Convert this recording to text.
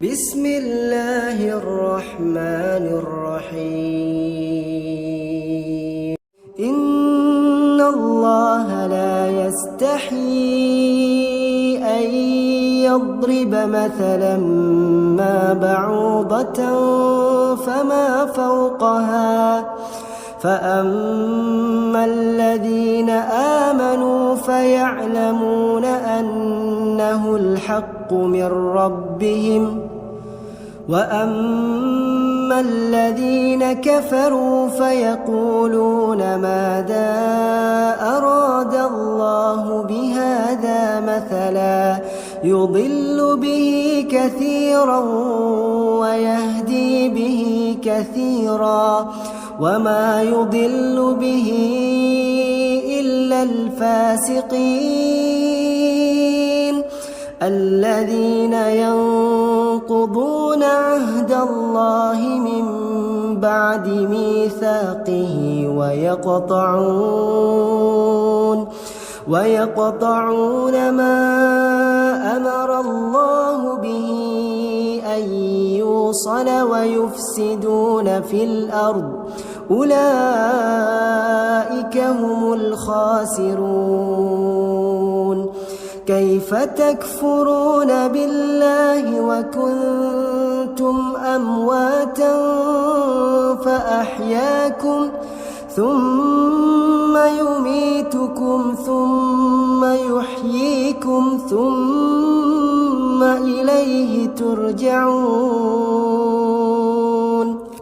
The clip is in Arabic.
بسم الله الرحمن الرحيم إن الله لا يستحيي أن يضرب مثلا ما بعوضة فما فوقها فأما الذين آمنوا فيعلمون أنه الحق من ربهم وأما الذين كفروا فيقولون ماذا أراد الله بهذا مثلا يضل به كثيرا ويهدي به كثيرا وما يضل به إلا الفاسقين الذين ينقضون عهد الله من بعد ميثاقه ويقطعون ما أمر الله به أن يوصل ويفسدون في الأرض أولئك هم الخاسرون كيف تكفرون بالله وكنتم أمواتا فأحياكم ثم يميتكم ثم يحييكم ثم إليه ترجعون